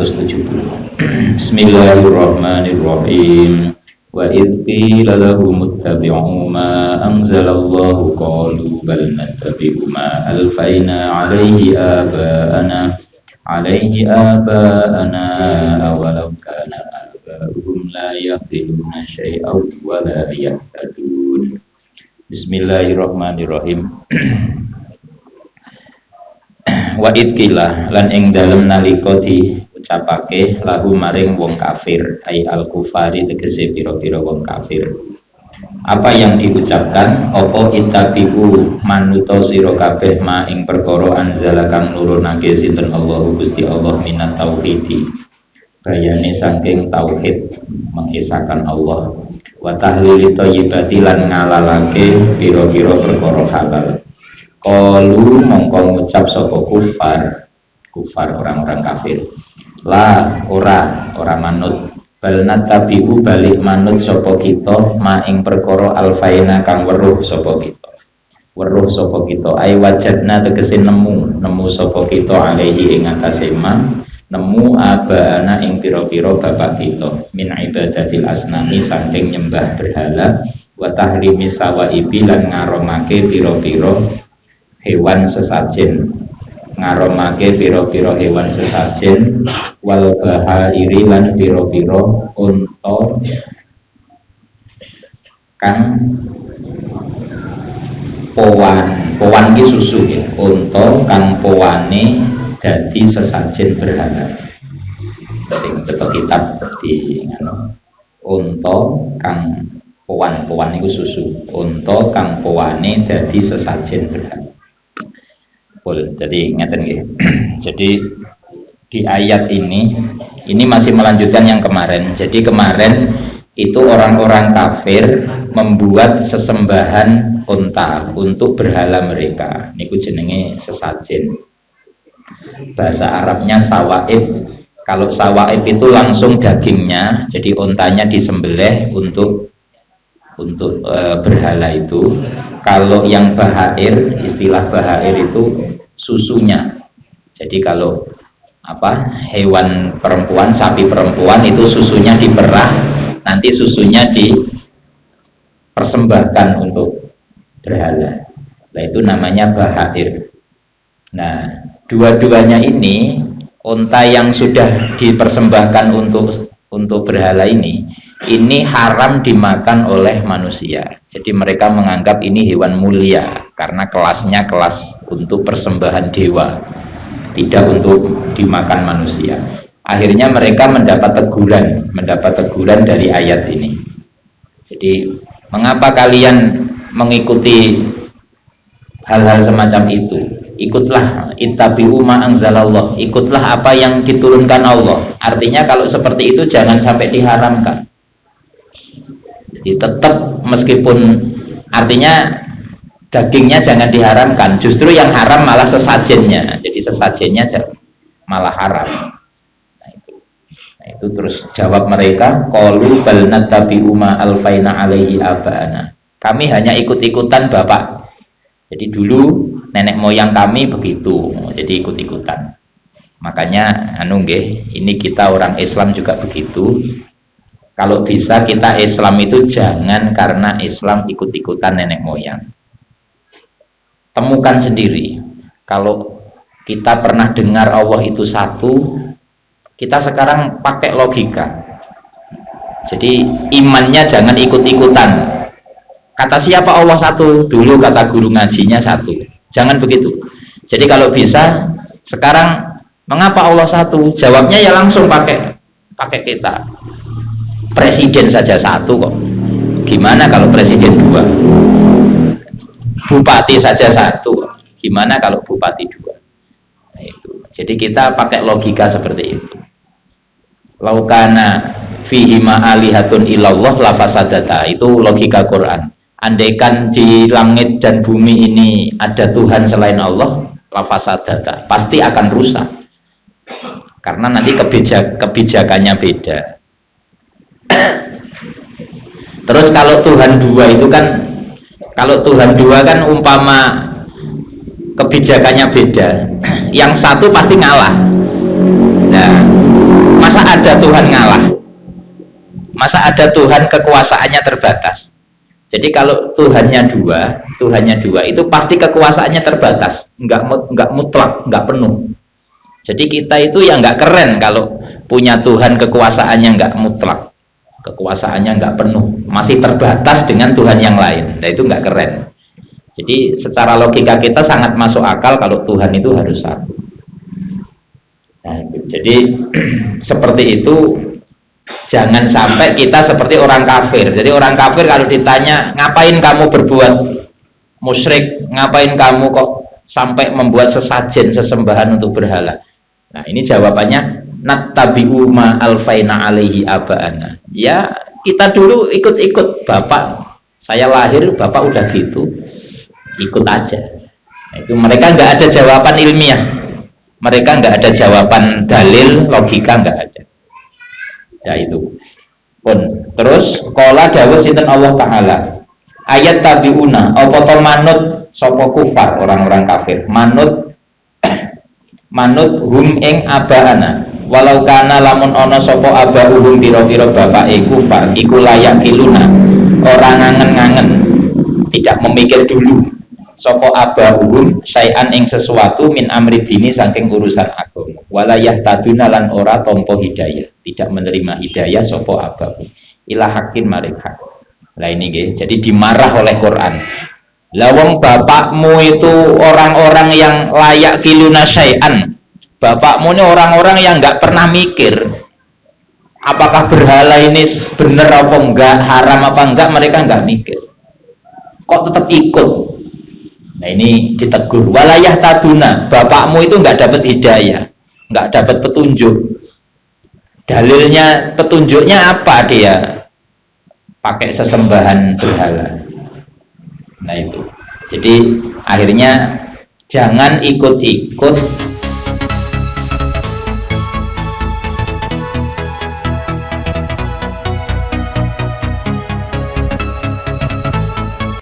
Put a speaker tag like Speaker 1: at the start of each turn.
Speaker 1: Bismillahirrahmanirrahim. Wa idh qila lahum ittabi'u ma anzalallahu qalu bal nattabi'u ma alfayna 'alaihi aba'ana awalau kana aba'uhum la yaqiluna syai'an wa la yahtadun. Bismillahirrahmanirrahim. Wa idkilah lan ing dalem nalika diucapake lahu maring wong kafir ai al kufari tegese pira-pira wong kafir. Apa yang diucapkan apa ittabi'u manuta sira kabeh ma ing perkara anzala kang nurunake sinten Allah Gusti Allah minat tauhidi. Bayane saking tauhid mengesahkan Allah wa tahlili thayyibati lan ngalalake pira-pira perkara halal. Qalu mongko ngucap sapa kufar orang-orang kafir. La ora manut bal natabi'u balik manut sapa kita ma ing perkara alfaina kang weruh sapa kita. Weruh sapa kita ai wajadna tegese nemu sapa kita alaihi ing atase man nemu abaana ing pira-pira bapak kita min ibadatil asnami saking nyembah berhala wa tahrimi sawaibi lan ngaromake pira-pira hewan sesajen ngaromake pira-pira hewan sesajen wal bahairi lan pira-pira unta kang powan ki susu ya unta kang powane dadi sesajen berhala sing tetep kitab di ngono unta kang powan iku susu unta kang powane dadi sesajen berhala. Jadi ngeten nggih. Jadi di ayat ini masih melanjutkan yang kemarin. Jadi kemarin itu orang-orang kafir membuat sesembahan unta untuk berhala mereka. Niku jenenge sesajen. Bahasa Arabnya sawaib. Kalau sawaib itu langsung dagingnya, jadi untanya disembelih untuk berhala itu. Kalau yang bahair, istilah bahair itu susunya. Jadi kalau hewan perempuan, sapi perempuan itu susunya diperah, nanti susunya dipersembahkan untuk berhala. Nah itu namanya bahair. Nah dua-duanya ini unta yang sudah dipersembahkan untuk berhala ini haram dimakan oleh manusia. Jadi mereka menganggap ini hewan mulia karena kelasnya kelas untuk persembahan dewa, tidak untuk dimakan manusia. Akhirnya mereka mendapat teguran dari ayat ini. Jadi mengapa kalian mengikuti hal-hal semacam itu? Ikutlah ittabi'u ma anzalallah, ikutlah apa yang diturunkan Allah. Artinya kalau seperti itu jangan sampai diharamkan. Jadi tetap meskipun artinya dagingnya jangan diharamkan, justru yang haram malah sesajennya. Jadi sesajennya malah haram. Nah itu terus jawab mereka, qalu bal nattabi'u ma alfaina alaihi abaana. Kami hanya ikut-ikutan bapak. Jadi dulu nenek moyang kami begitu, jadi ikut-ikutan. Makanya ini kita orang Islam juga begitu. Kalau bisa kita Islam itu jangan karena Islam ikut-ikutan nenek moyang. Temukan sendiri. Kalau kita pernah dengar Allah itu satu, kita sekarang pakai logika. Jadi imannya jangan ikut-ikutan. Kata siapa Allah satu? Dulu kata guru ngajinya satu. Jangan begitu. Jadi kalau bisa sekarang mengapa Allah satu? Jawabnya ya langsung pakai kita. Presiden saja satu kok. Gimana kalau presiden dua? Bupati saja satu. Gimana kalau bupati dua? Nah, itu. Jadi kita pakai logika seperti itu. Laukana fihi ma'alihatun illallah lafasadata. Itu logika Quran. Andaikan di langit dan bumi ini ada Tuhan selain Allah, lafasadata, pasti akan rusak. Karena nanti kebijakannya beda. Terus kalau Tuhan dua itu kan, kalau Tuhan dua kan umpama kebijakannya beda, yang satu pasti ngalah. Nah ada Tuhan ngalah? Masa ada Tuhan kekuasaannya terbatas? Jadi kalau Tuhannya dua itu pasti kekuasaannya terbatas, nggak mutlak, nggak penuh. Jadi kita itu yang nggak keren kalau punya Tuhan kekuasaannya nggak mutlak, kekuasaannya nggak penuh, masih terbatas dengan Tuhan yang lain. Nah itu nggak keren. Jadi secara logika kita sangat masuk akal kalau Tuhan itu harus satu. Nah, itu. Jadi seperti itu. Jangan sampai kita seperti orang kafir. Jadi orang kafir kalau ditanya ngapain kamu berbuat musyrik, ngapain kamu kok sampai membuat sesajen sesembahan untuk berhala. Nah ini jawabannya nattabi'u ma alfaina alaihi aba'ana. Ya kita dulu ikut-ikut bapak. Saya lahir bapak udah gitu, ikut aja. Nah, itu mereka nggak ada jawaban ilmiah, mereka nggak ada jawaban dalil logika, nggak ada. Ya itu pun terus qala dawuh sinten Allah taala ayat tabiuna apa to manut sapa kufar orang-orang kafir manut hum ing abaana walau kana lamun ana sapa abauhum pira-pira bapake kufar iku layak kiluna orang ngangen-ngangen tidak memikir dulu sapa abauhum syai'an ing sesuatu min amri dini saking urusan agama walayah taduna lan ora tampa hidayah tidak menerima hidayah sapa abauhum ila hakin maring hak. Lah ini nggih jadi dimarah oleh Quran. Lah wong bapakmu itu orang-orang yang layak kiluna syai'an, bapakmu ini orang-orang yang nggak pernah mikir apakah berhala ini bener apa enggak, haram apa enggak, mereka nggak mikir kok tetap ikut. Nah ini ditegur walayah taduna, bapakmu itu nggak dapat hidayah, nggak dapat petunjuk. Dalilnya petunjuknya apa? Dia pakai sesembahan berhala. Nah itu jadi akhirnya jangan ikut-ikut